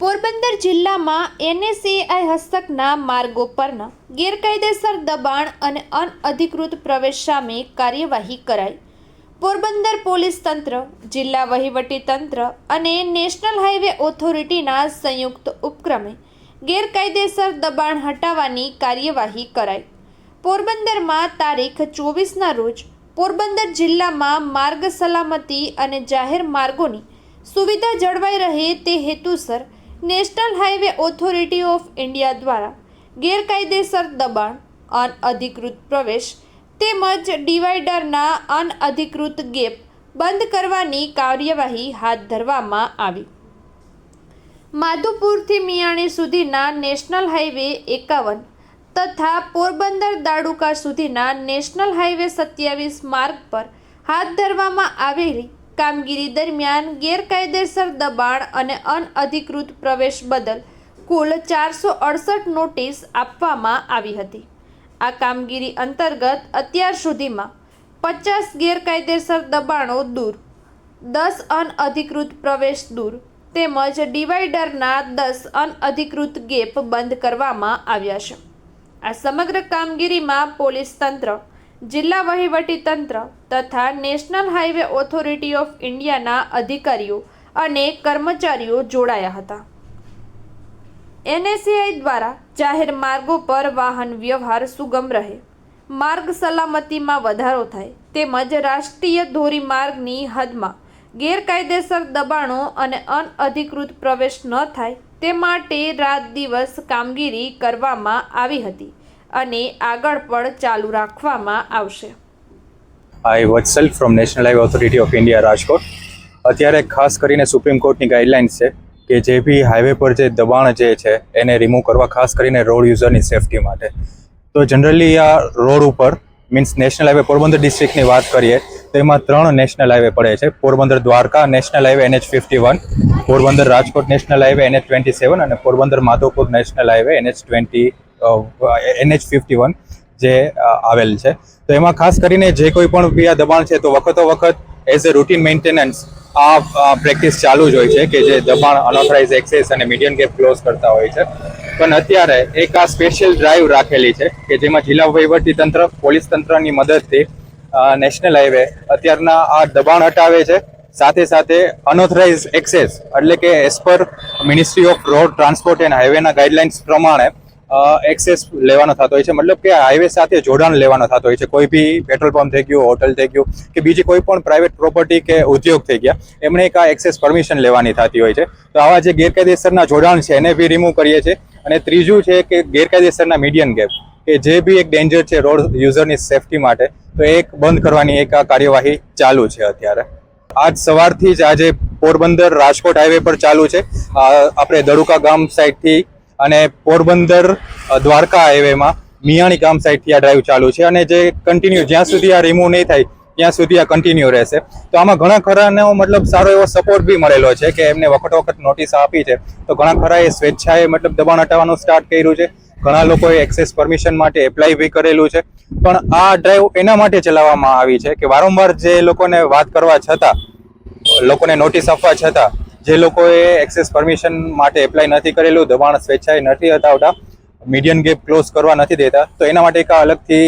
પોરબંદર જિલ્લામાં એનએસએઆઈ હસ્તકના માર્ગો પરના ગેરકાયદેસર દબાણ અને અનઅધિકૃત પ્રવેશ સામે કાર્યવાહી કરાઈ. પોરબંદર પોલીસ તંત્ર, જિલ્લા વહીવટી તંત્ર અને નેશનલ હાઈવે ઓથોરિટીના સંયુક્ત ઉપક્રમે ગેરકાયદેસર દબાણ હટાવવાની કાર્યવાહી કરાઈ. પોરબંદરમાં તારીખ 24ના રોજ પોરબંદર જિલ્લામાં માર્ગ સલામતી અને જાહેર માર્ગોની સુવિધા જળવાઈ રહે તે હેતુસર national Highway Authority of India દ્વારા ગેરકાયદેસર દબાણ, અનઅધિકૃત પ્રવેશ તેમજ ડિવાઈડરના અનઅધિકૃત ગેપ બંધ કરવાની કાર્યવાહી હાથ ધરવામાં આવી. માધુપુરથી મિયાણી સુધીના નેશનલ હાઈવે 51 તથા પોરબંદર દાડુકા સુધીના નેશનલ હાઈવે 27 માર્ગ પર હાથ ધરવામાં આવેલી કામગીરી દરમિયાન ગેરકાયદેસર દબાણ અને અનઅધિકૃત પ્રવેશ બદલ કુલ 468 નોટિસ આપવામાં આવી હતી. આ કામગીરી અંતર્ગત અત્યાર સુધીમાં 50 ગેરકાયદેસર દબાણો દૂર, 10 અનઅધિકૃત પ્રવેશ દૂર તેમજ ડિવાઈડરના 10 અનઅધિકૃત ગેપ બંધ કરવામાં આવ્યા છે. આ સમગ્ર કામગીરીમાં પોલીસ તંત્ર, જિલ્લા વહીવટી તંત્ર તથા નેશનલ હાઈવે ઓથોરિટી ઓફ ઇન્ડિયાના અધિકારીઓ અને કર્મચારીઓ જોડાયા હતા. એનએસએઆઈ દ્વારા જાહેર માર્ગો પર વાહન વ્યવહાર સુગમ રહે, માર્ગ સલામતીમાં વધારો થાય તેમજ રાષ્ટ્રીય ધોરીમાર્ગની હદમાં ગેરકાયદેસર દબાણો અને અનઅધિકૃત પ્રવેશ ન થાય તે માટે રાત દિવસ કામગીરી કરવામાં આવી હતી અને આગળ પણ ચાલુ રાખવામાં આવશે. I Vatsal from National Highway Authority of India Rajkot. અત્યારે ખાસ કરીને સુપ્રીમ કોર્ટની ગાઈડલાઇન્સ છે કે જે બી હાઈવે પર જે દબાણ જે છે એને રિમૂવ કરવા, ખાસ કરીને રોડ યુઝરની સેફટી માટે. તો જનરલી આ રોડ ઉપર મીન્સ નેશનલ હાઈવે પોરબંદર ડિસ્ટ્રિક્ટની વાત કરીએ તો એમાં 3 નેશનલ હાઈવે પડે છે. Porbandar Dwarka national highway NH51, Porbandar Rajkot national highway NH27 અને Porbandar Madhavpur national highway NH51 જે આવેલ છે. તો એમાં ખાસ કરીને જે કોઈ પણ બી આ દબાણ છે તો વખતો વખત એઝ એ રૂટીન મેન્ટેનન્સ આ પ્રેક્ટિસ ચાલુ જ હોય છે કે જે દબાણ, અનઓથરાઇઝ એક્સેસ અને મીડિયન ગેપ ક્લોઝ કરતા હોય છે. પણ અત્યારે એક આ સ્પેશિયલ ડ્રાઈવ રાખેલી છે કે જેમાં જિલ્લા વહીવટી તંત્ર, પોલીસ તંત્રની મદદથી નેશનલ હાઈવે અત્યારના આ દબાણ હટાવે છે. સાથે સાથે અનઓથરાઇઝ એક્સેસ એટલે કે as per ministry of road transport and હાઈવેના ગાઈડલાઇન્સ પ્રમાણે એક્સેસ લેવાનો થતો હોય છે. મતલબ કે હાઈવે સાથે જોડાણ લેવાનો થતો હોય છે. કોઈ બી પેટ્રોલ પંપ થઈ ગયું, હોટલ થઈ ગયું કે બીજી કોઈ પણ પ્રાઇવેટ પ્રોપર્ટી કે ઉદ્યોગ થઈ ગયા, એમણે એક આ એક્સેસ પરમિશન લેવાની થતી હોય છે. તો આવા જે ગેરકાયદેસરના જોડાણ છે એને બી રિમૂવ કરીએ છીએ. અને ત્રીજું છે કે ગેરકાયદેસરના મીડિયન ગેપ કે જે બી એક ડેન્જર છે રોડ યુઝરની સેફટી માટે, તો એક બંધ કરવાની એક આ કાર્યવાહી ચાલુ છે અત્યારે. આજ સવારથી જ આજે પોરબંદર રાજકોટ હાઈવે પર ચાલુ છે. આપણે દડુકા ગામ સાઈડથી અને પોરબંદર દ્વારકા હાઈવેમાં મિયાણી ગામ સાઈડથી આ ડ્રાઈવ ચાલુ છે અને જે કન્ટિન્યુ જ્યાં સુધી આ રિમૂવ નહીં થાય ત્યાં સુધી આ કન્ટિન્યુ રહેશે. તો આમાં ઘણા ખરાનો મતલબ સારો એવો સપોર્ટ બી મળેલો છે કે એમને વખત નોટિસ આપી છે તો ઘણા ખરા એ સ્વેચ્છાએ મતલબ દબાણ હટાવવાનું સ્ટાર્ટ કર્યું છે. ઘણા લોકોએ એક્સેસ પરમિશન માટે એપ્લાય બી કરેલું છે. પણ આ ડ્રાઈવ એના માટે ચલાવવામાં આવી છે કે વારંવાર જે લોકોને વાત કરવા છતાં, લોકોને નોટિસ આપવા છતાં જે લોકોએ એક્સેસ પરમિશન માટે એપ્લાય નથી કરેલું, દબાણ સ્વેચ્છાએ નથી હટાવતા, મીડિયન ગેપ ક્લોઝ કરવા નથી દેતા, તો એના માટે એક અલગથી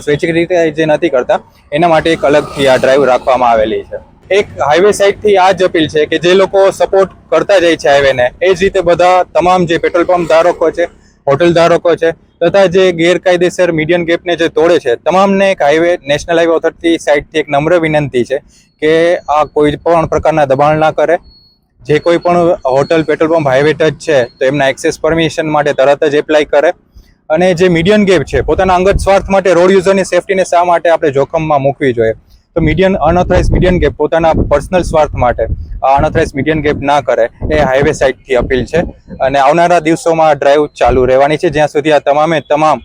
સ્વૈચ્છિક રીતે જે નથી કરતા એના માટે એક અલગથી આ ડ્રાઈવ રાખવામાં આવેલી છે. એક હાઈવે સાઈડથી આ જ અપીલ છે કે જે લોકો સપોર્ટ કરતા જાય છે હાઈવેને, એ જ રીતે બધા તમામ જે પેટ્રોલ પંપ ધારકો છે, હોટલ ધારકો છે તથા જે ગેરકાયદેસર મીડિયન ગેપને જે તોડે છે, તમામને એક હાઈવે નેશનલ હાઈવે ઓથોરિટી સાઈડથી એક નમ્ર વિનંતી છે કે આ કોઈ પણ પ્રકારના દબાણ ના કરે. જે કોઈ પણ hotel, petrol pump highway touch છે તો એમના એક્સેસ પરમિશન માટે તરત જ એપ્લાય કરે. અને જે મીડિયન ગેપ છે પોતાના અંગત સ્વાર્થ માટે, રોડ યુઝરની સેફટીને શા માટે આપણે જોખમમાં મૂકવી જોઈએ? તો અનઓથરાઇઝ મીડિયન ગેપ પોતાના પર્સનલ સ્વાર્થ માટે અનઓથરાઇઝ મીડિયન ગેપ ના કરે એ હાઈવે સાઈડથી અપીલ છે. અને આવનારા દિવસોમાં ડ્રાઈવ ચાલુ રહેવાની છે જ્યાં સુધી આ તમામ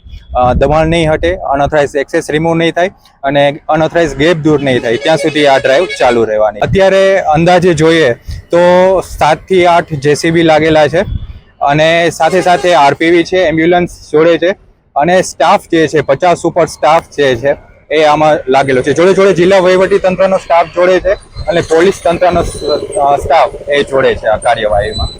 દબાણ નહીં હટે, અનઓથરાઇઝ એક્સેસ રિમૂવ નહીં થાય અને અનઓથરાઇઝ ગેપ દૂર નહીં થાય ત્યાં સુધી આ ડ્રાઈવ ચાલુ રહેવાની. અત્યારે અંદાજે જોઈએ તો 7 થી 8 JCB લાગેલા છે અને સાથે સાથે RPV છે, એમ્બ્યુલન્સ જોડે છે અને સ્ટાફ જે છે 50 ઉપર સ્ટાફ જે છે એ આમાં લાગેલો છે. જોડે જોડે જિલ્લા વહીવટી તંત્રનો સ્ટાફ જોડે છે અને પોલીસ તંત્રનો સ્ટાફ એ જોડે છે આ કાર્યવાહીમાં.